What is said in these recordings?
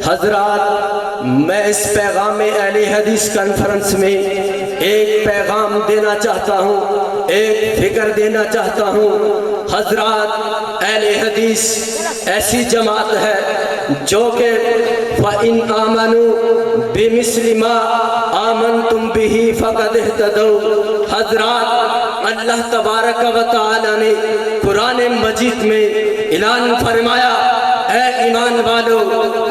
حضرات، میں اس پیغام اہل حدیث کانفرنس میں ایک پیغام دینا چاہتا ہوں، ایک فکر دینا چاہتا ہوں۔ حضرات، اہل حدیث ایسی جماعت ہے جو کہ فَإِنْ آمَنُوا بِمِثْلِ مَا آمَنْتُمْ بِهِ فَقَدْ اهْتَدَوْا۔ حضرات، اللہ تبارک و تعالی نے قرآن مجید میں اعلان فرمایا، اے ایمان والو،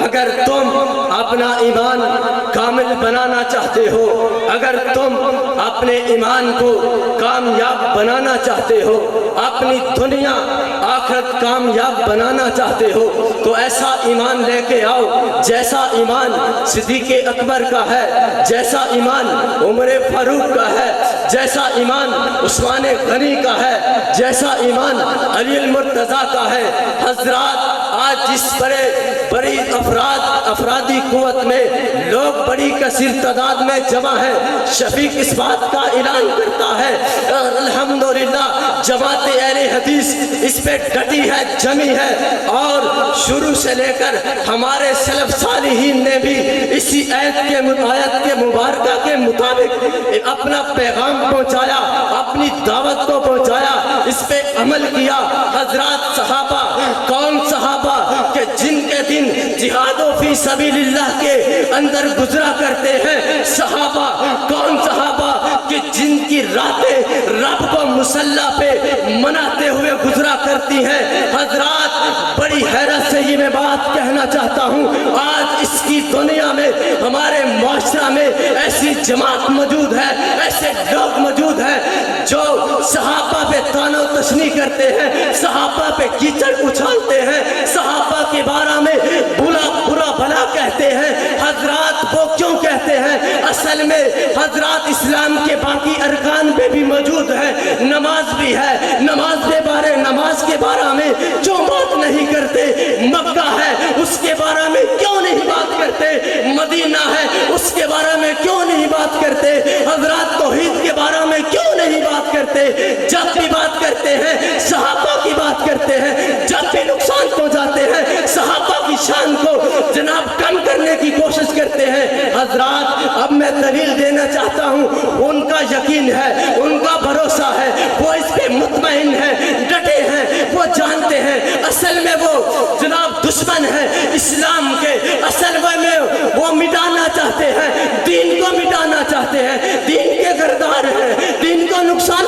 اگر تم اپنا ایمان کامل بنانا چاہتے ہو، اگر تم اپنے ایمان کو کامیاب بنانا چاہتے ہو، اپنی دنیا آخرت کامیاب بنانا چاہتے ہو، تو ایسا ایمان لے کے آؤ جیسا ایمان صدیق اکبر کا ہے، جیسا ایمان عمر فاروق کا ہے، جیسا ایمان عثمان غنی کا ہے، جیسا ایمان علی المرتضیٰ کا ہے۔ حضرات، آج جس بڑی افرادی قوت میں لوگ بڑی کثیر تعداد میں جمع ہے، شفیق اس بات کا اعلان کرتا ہے، الحمدللہ جماعت اہل حدیث اس پہ ڈٹی ہے، جمی ہے، اور شروع سے لے کر ہمارے سلف صالحین نے بھی اسی آیت کے مبارکہ کے مطابق اپنا پیغام پہنچایا، اپنی دعوت کو پہنچایا، اس پہ عمل کیا۔ حضرات، صحابہ کون صحابہ کہ جن کے دن جہاد و فی سبیل اللہ کے اندر گزرا کرتے ہیں؟ صحابہ کون صحابہ کہ جن کی راتیں رب کو مصلی پہ مناتے ہوئے گزرا کرتی ہیں؟ حضرات، بڑی حیرت سے یہ میں بات کہنا چاہتا ہوں، آج اس کی دنیا میں ہمارے معاشرہ میں ایسی جماعت موجود ہے، ایسے لوگ موجود ہیں جو صحابہ پہ طعن و تشنیع کرتے ہیں، صحابہ پہ کیچڑ اچھالتے ہیں، صحابہ کے بارے میں برا بھلا کہتے ہیں۔ حضرات، وہ کیوں کہتے ہیں؟ اصل میں حضرات اسلام کے باقی ارکان پہ بھی موجود ہے، نماز بھی ہے، نماز کے بارے میں کیوں بات نہیں کرتے؟ مکہ ہے، اس کے بارے میں کیوں نہیں بات کرتے؟ مدینہ ہے، اس کے بارے میں کیوں نہیں بات کرتے؟ حضرات، توحید کے بارے میں کیوں نہیں بات کرتے؟ جب بھی بات کرتے ہیں صحابہ کی بات کرتے ہیں، جب بھی نقصان پہنچاتے ہیں صحابہ کی شان کو جناب کم کرنے کی کوشش کرتے ہیں۔ حضرات، اب میں دلیل دینا چاہتا ہوں، ان کا یقین ہے، ان کا بھروسہ ہے، وہ اس پہ مطمئن ہے، ڈٹے ہیں، وہ جانتے ہیں اصل میں وہ جناب دشمن ہے اسلام کے، اصل میں وہ مٹانا چاہتے ہیں، دین کو مٹانا چاہتے ہیں، دین کے گردار ہیں، دین کو نقصان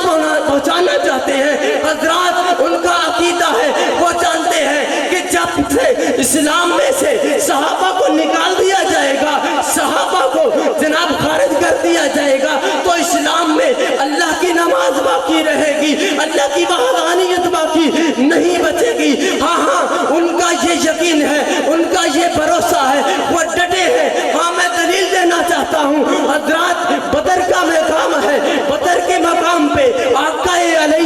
پہنچانا چاہتے ہیں۔ حضرات، ان کا عقیدہ ہے، وہ جانتے ہیں کہ جب سے اسلام میں سے صحابہ کو نکال دیا جائے گا، صحابہ کو جناب خارج کر دیا جائے گا، تو اسلام میں اللہ کی نماز باقی رہے گی، اللہ کی وحدانیت باقی نہیں بچے گی۔ ہاں، ان کا یہ یقین ہے، ان کا یہ بھروسہ ہے، وہ ڈٹے ہیں۔ ہاں، میں دلیل دینا چاہتا ہوں، حضرات، بدر کا مقام ہے، بدر کے مقام پہ آقا علیہ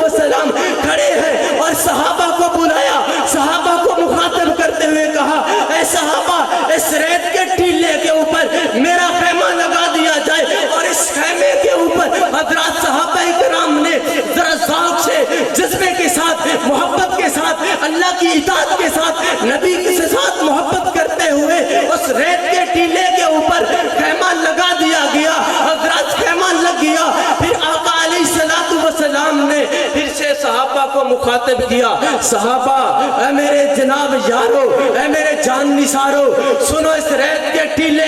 السلام کھڑے ہیں اور صحابہ کو بلایا، صحابہ کو مخاطب کرتے ہوئے کہا، اے صحابہ، اس ریت کے ٹیلے کے اوپر میرا خیمہ لگا دیا جائے، اور اس خیمے کے اوپر حضرات صحابہ کرام نے ذرا ذوق سے، جذبے کے ساتھ، محبت کے ساتھ، اللہ کی اطاعت کے ساتھ، نبی کے ساتھ محبت کرتے ہوئے اس ریت کے ٹیلے کے اوپر خیمہ لگا دیا گیا۔ حضرات، خیمہ لگ گیا، پھر آقا علیہ السلام نے پھر سے صحابہ کو مخاطب کیا، صحابہ، اے میرے جناب یارو، اے میرے جان نثارو، سنو، اس ریت کے ٹیلے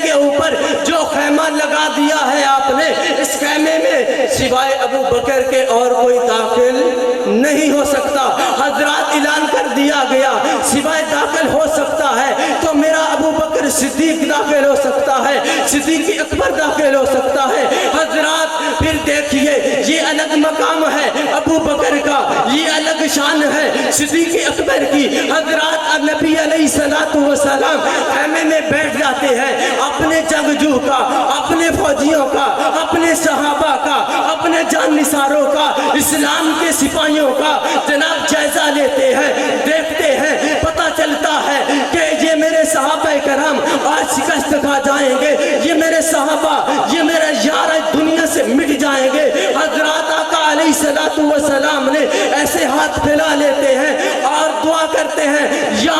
کے اوپر جو خیمہ لگا دیا ہے آپ نے، اس خیمے میں سوائے ابو بکر کے اور کوئی داخل نہیں ہو سکتا۔ حضرات، اعلان کر دیا گیا، سوائے داخل ہو سکتا ہے تو میرا ابو بکر صدیق داخل ہو سکتا ہے، صدیق اکبر داخل ہو سکتا ہے۔ حضرات، پھر دیکھیے، یہ الگ مقام ہے ابو بکر کا، یہ الگ شان ہے صدیق اکبر کی۔ حضرات، نبی علیہ السلام خیمے میں بیٹھ جاتے ہیں، اپنے جنگجو کا، اپنے فوجیوں کا، اپنے صحابہ کا، اپنے جان نثاروں کا، اسلام کے سپاہیوں کا جناب جائزہ لیتے ہیں، دیکھتے ہیں، پتہ چلتا ہے کہ یہ میرے صحابہ کرام آج شکست کھا جائیں گے، یہ میرے صحابہ، یہ میرے یار دنیا سے مٹ جائیں گے۔ حضرات، آقا علیہ السلام نے ایسے ہاتھ پھیلا لیتے ہیں اور دعا کرتے ہیں، یا